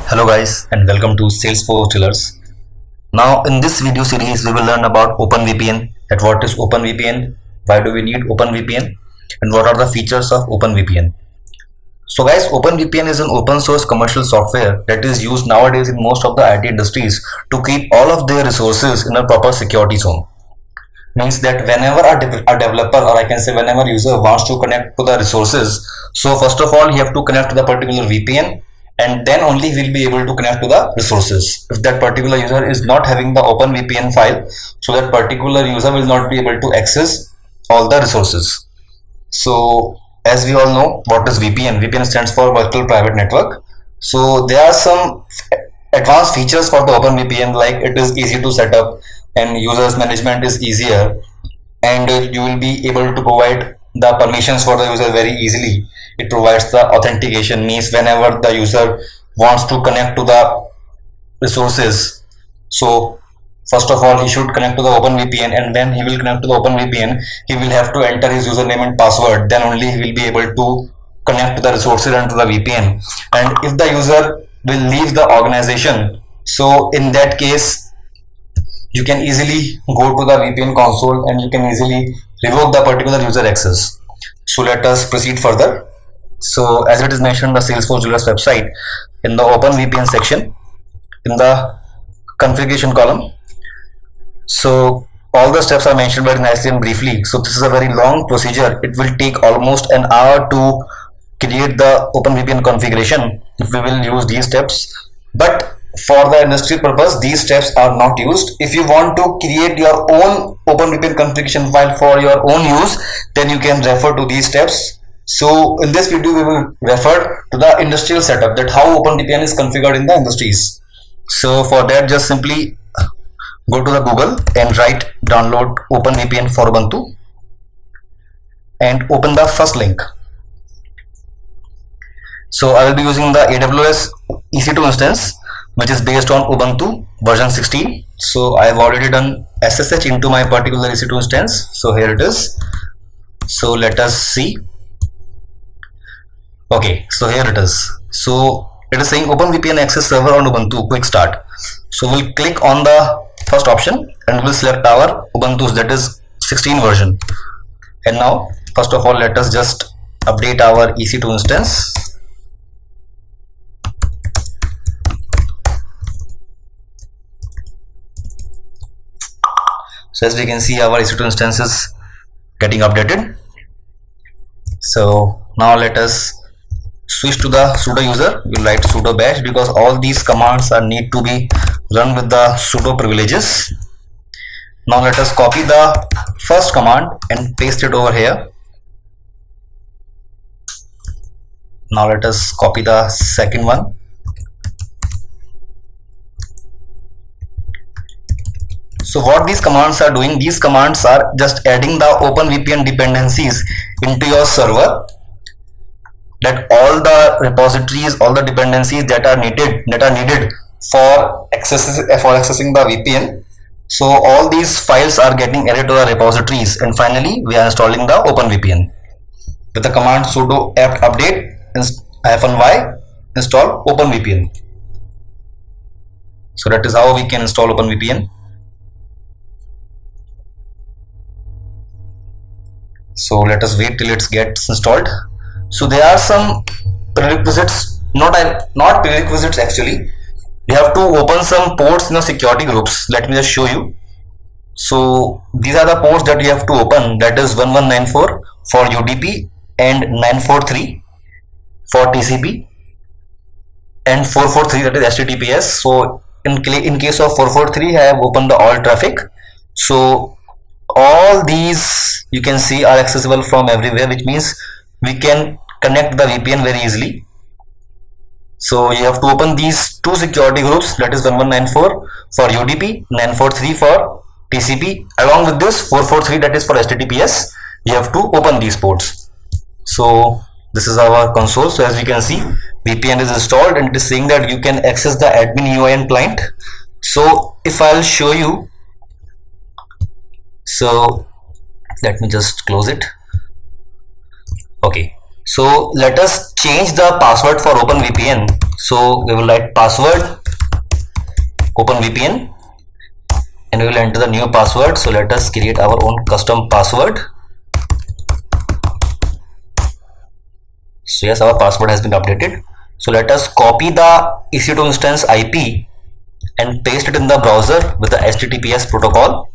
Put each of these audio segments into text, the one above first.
Hello guys and welcome to Salesforce Tillers. Now in this video series we will learn about OpenVPN, that what is OpenVPN, why do we need OpenVPN, and what are the features of OpenVPN. So guys, OpenVPN is an open source commercial software that is used nowadays in most of the IT industries to keep all of their resources in a proper security zone. Means that whenever a developer, or I can say whenever user wants to connect to the resources, so first of all he have to connect to the particular VPN, and then only he will be able to connect to the resources. If that particular user is not having the open VPN file, so that particular user will not be able to access all the resources. So as we all know, what is VPN? VPN stands for Virtual Private Network. So there are some advanced features for the OpenVPN, like it is easy to set up and users management is easier, and you will be able to provide the permissions for the user very easily. It provides the authentication, means whenever the user wants to connect to the resources, so first of all he should connect to the OpenVPN, and when he will connect to the OpenVPN he will have to enter his username and password, then only he will be able to connect to the resources and to the VPN. And if the user will leave the organization, so in that case you can easily go to the VPN console and you can easily revoke the particular user access. So let us proceed further. So as it is mentioned in the Salesforce Tillers website, in the OpenVPN section, in the configuration column, so all the steps are mentioned very nicely and briefly. So this is a very long procedure. It will take almost an hour to create the OpenVPN configuration if we will use these steps, but for the industry purpose these steps are not used. If you want to create your own OpenVPN configuration file for your own use, then you can refer to these steps. So in this video we will refer to the industrial setup, that how OpenVPN is configured in the industries. So for that, just simply go to the Google and write download OpenVPN for Ubuntu and open the first link. So I will be using the AWS EC2 instance, which is based on Ubuntu version 16. So I have already done SSH into my particular EC2 instance. So here it is. So let us see. Okay, so here it is. So it is saying OpenVPN access server on Ubuntu, quick start. So we'll click on the first option and we'll select our Ubuntu's, that is 16 version. And now first of all let us just update our EC2 instance. So as we can see, our EC2 instance is getting updated. So now let us switch to the sudo user. We'll write sudo bash because all these commands are need to be run with the sudo privileges. Now let us copy the first command and paste it over here. Now let us copy the second one. So what these commands are doing, these commands are just adding the OpenVPN dependencies into your server, that all the repositories, all the dependencies that are needed for accessing the VPN. So all these files are getting added to the repositories, and finally we are installing the OpenVPN with the command sudo apt update -y install OpenVPN. So that is how we can install OpenVPN. So let us wait till it gets installed. So there are some prerequisites, not prerequisites actually. You have to open some ports in the security groups. Let me just show you. So these are the ports that you have to open, that is 1194 for UDP and 943 for TCP and 443, that is HTTPS. So in case of 443 I have opened the all traffic. So all these you can see are accessible from everywhere, which means we can connect the VPN very easily. So you have to open these two security groups, that is 1194 for UDP, 943 for TCP, along with this 443, that is for HTTPS. You have to open these ports. So this is our console. So as we can see, VPN is installed and it is saying that you can access the admin UI and client. So if I'll show you, so let me just close it. Okay, So let us change the password for OpenVPN. So we will write password OpenVPN and we will enter the new password. So let us create our own custom password. So yes, our password has been updated. So let us copy the EC2 instance IP and paste it in the browser with the HTTPS protocol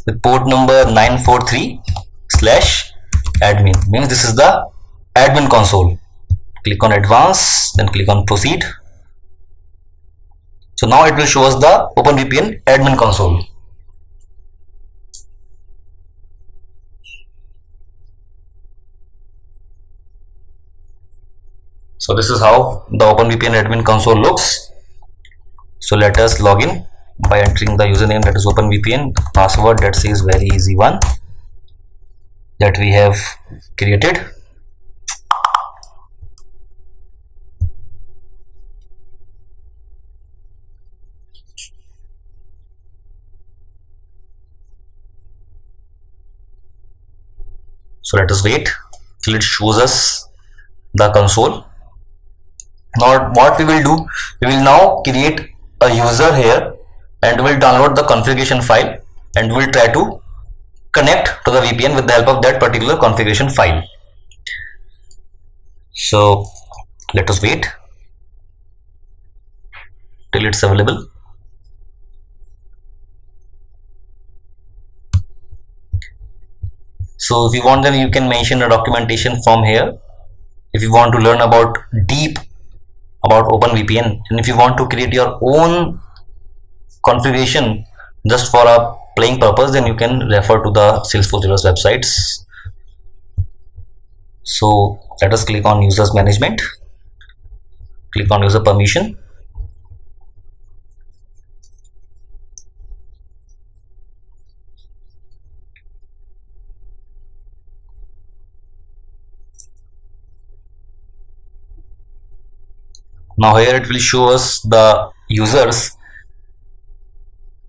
with port number 943/admin. Means this is the admin console. Click on advanced, then click on proceed. So now it will show us the OpenVPN admin console. So this is how the OpenVPN admin console looks. So let us log in by entering the username, that is OpenVPN, password that says very easy one that we have created. So let us wait till it shows us the console. Now what we will do, we will now create a user here and will download the configuration file and will try to connect to the VPN with the help of that particular configuration file. So let us wait till it's available. So if you want, then you can mention a documentation from here. If you want to learn about deep about OpenVPN, and if you want to create your own configuration just for a playing purpose, then you can refer to the Salesforce Dealers websites. So let us click on users management, click on user permission. Now here it will show us the users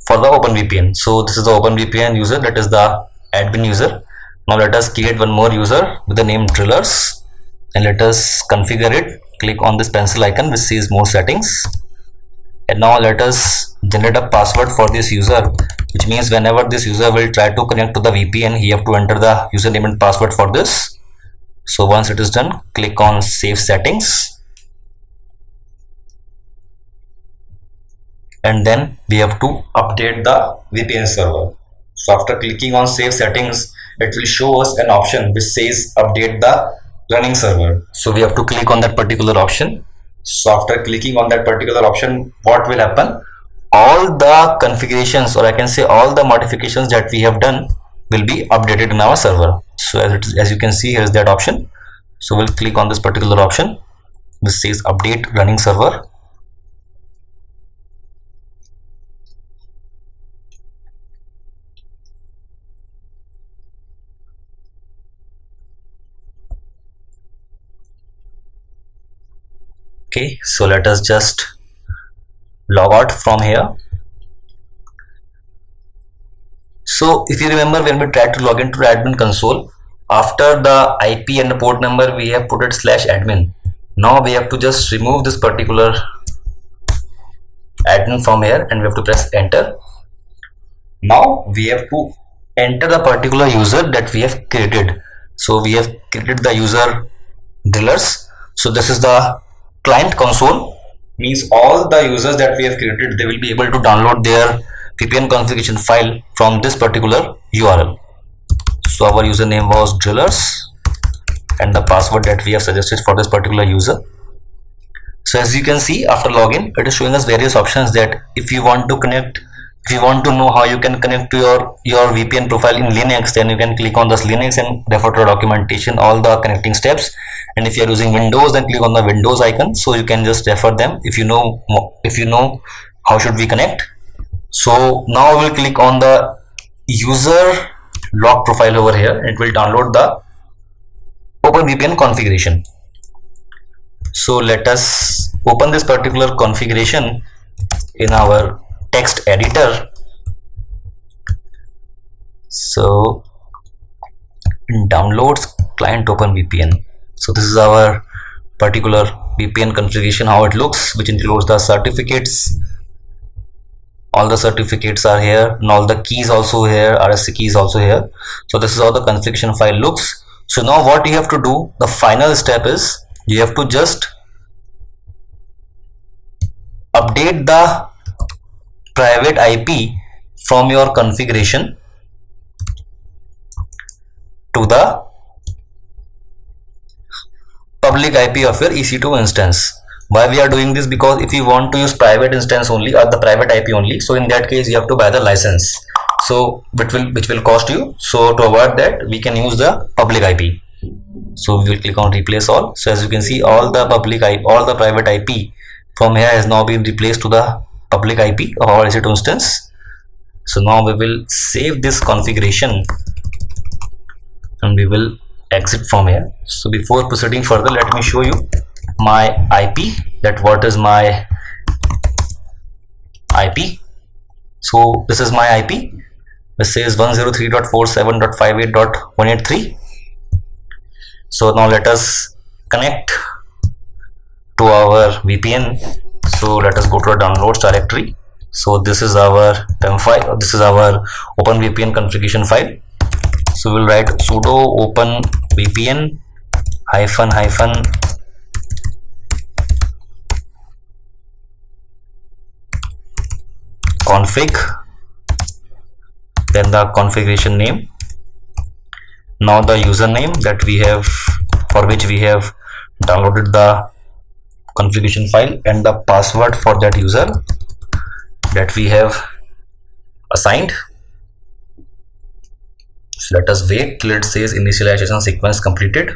for the OpenVPN. So this is the OpenVPN user, that is the admin user. Now let us create one more user with the name Drillers and let us configure it. Click on this pencil icon which says more settings, and now let us generate a password for this user, which means whenever this user will try to connect to the VPN, he have to enter the username and password for this. So once it is done, click on save settings. And then we have to update the VPN server. So after clicking on save settings, it will show us an option which says update the running server. So we have to click on that particular option. So after clicking on that particular option, what will happen? All the configurations, or I can say all the modifications that we have done, will be updated in our server. So as you can see, here is that option. So we'll click on this particular option. This says update running server. Okay, so let us just log out from here. So if you remember, when we tried to log into the admin console, after the IP and the port number we have put it /admin. Now we have to just remove this particular admin from here and we have to press enter. Now we have to enter the particular user that we have created. So we have created the user Drillers. So this is the client console, means all the users that we have created, they will be able to download their VPN configuration file from this particular URL. So our username was Drillers and the password that we have suggested for this particular user. So as you can see, after login, it is showing us various options that if you want to connect, if you want to know how you can connect to your VPN profile in Linux, then you can click on this Linux and refer to documentation, all the connecting steps. And if you are using Windows, then click on the Windows icon, so you can just refer them if you know how should we connect. So now we will click on the user log profile over here and it will download the OpenVPN configuration. So let us open this particular configuration in our text editor. So in downloads, client OpenVPN. So this is our particular VPN configuration, how it looks, which includes the certificates. All the certificates are here and all the keys also here, RSA keys also here. So this is how the configuration file looks. So now what you have to do, the final step is you have to just update the private IP from your configuration to the public IP of your EC2 instance. Why we are doing this? Because if you want to use private instance only or the private IP only, so in that case you have to buy the license, so which will cost you. So to avoid that, we can use the public IP. So we will click on replace all. So as you can see, all the private IP from here has now been replaced to the public IP of our EC2 instance. So now we will save this configuration and we will exit from here. So before proceeding further, let me show you my IP, that what is my IP. So this is my IP. This says 103.47.58.183. So now let us connect to our VPN. So let us go to our downloads directory. So this is our PEM file, this is our OpenVPN configuration file. So we'll write sudo openvpn --, config, then the configuration name, now the username that we have, for which we have downloaded the configuration file, and the password for that user that we have assigned. So let us wait till it says initialization sequence completed.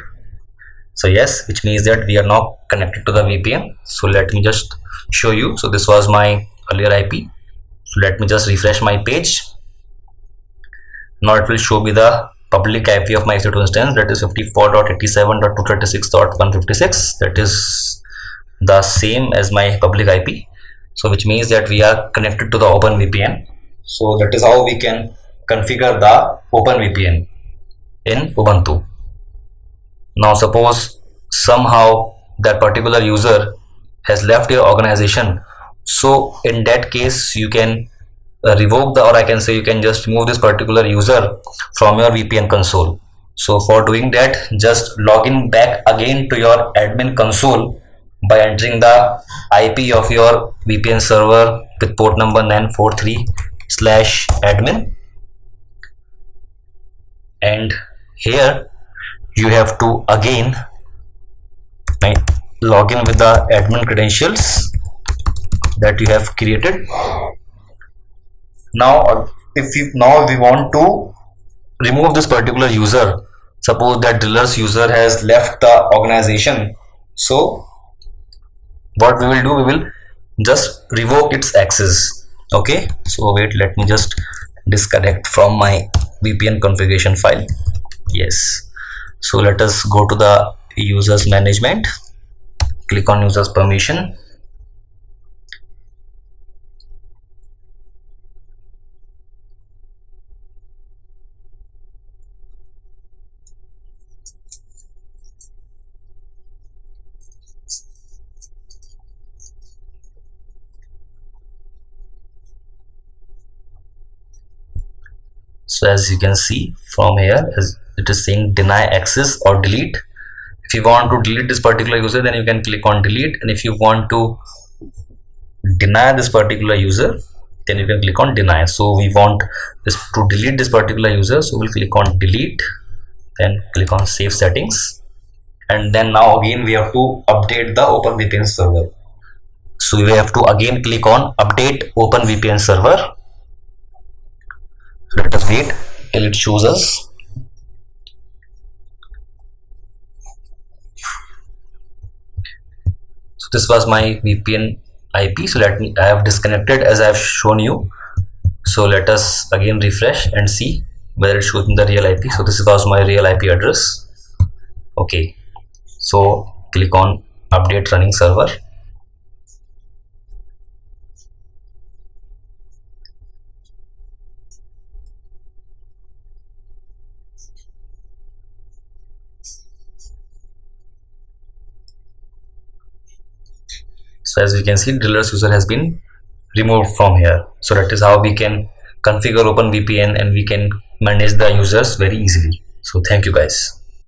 So yes, which means that we are now connected to the VPN. So let me just show you. So this was my earlier IP. So let me just refresh my page. Now it will show me the public IP of my EC2 instance, that is 54.87.236.156. that is the same as my public IP. So which means that we are connected to the OpenVPN. So that is how we can configure the OpenVPN in Ubuntu. Now suppose somehow that particular user has left your organization, so in that case you can revoke the, or I can say you can just remove this particular user from your VPN console. So for doing that, just log in back again to your admin console by entering the IP of your VPN server with port number 943/admin, and here you have to again log in with the admin credentials that you have created. Now if we want to remove this particular user, suppose that Driller's user has left the organization, so what we will do, we will just revoke its access. Okay, so wait, let me just disconnect from my VPN configuration file. Yes, so let us go to the users management, click on users permission. So as you can see from here, as it is saying deny access or delete. If you want to delete this particular user, then you can click on delete, and if you want to deny this particular user, then you can click on deny. So we want this to delete this particular user, so we'll click on delete, then click on save settings, and then now again we have to update the OpenVPN server. So we have to again click on update OpenVPN server. Let us wait till it shows us. So this was my VPN IP. So I have disconnected as I have shown you. So let us again refresh and see whether it shows in the real IP. So this was my real IP address. Okay, so click on update running server. So as we can see, drillers user has been removed from here. So that is how we can configure OpenVPN and we can manage the users very easily. So thank you guys.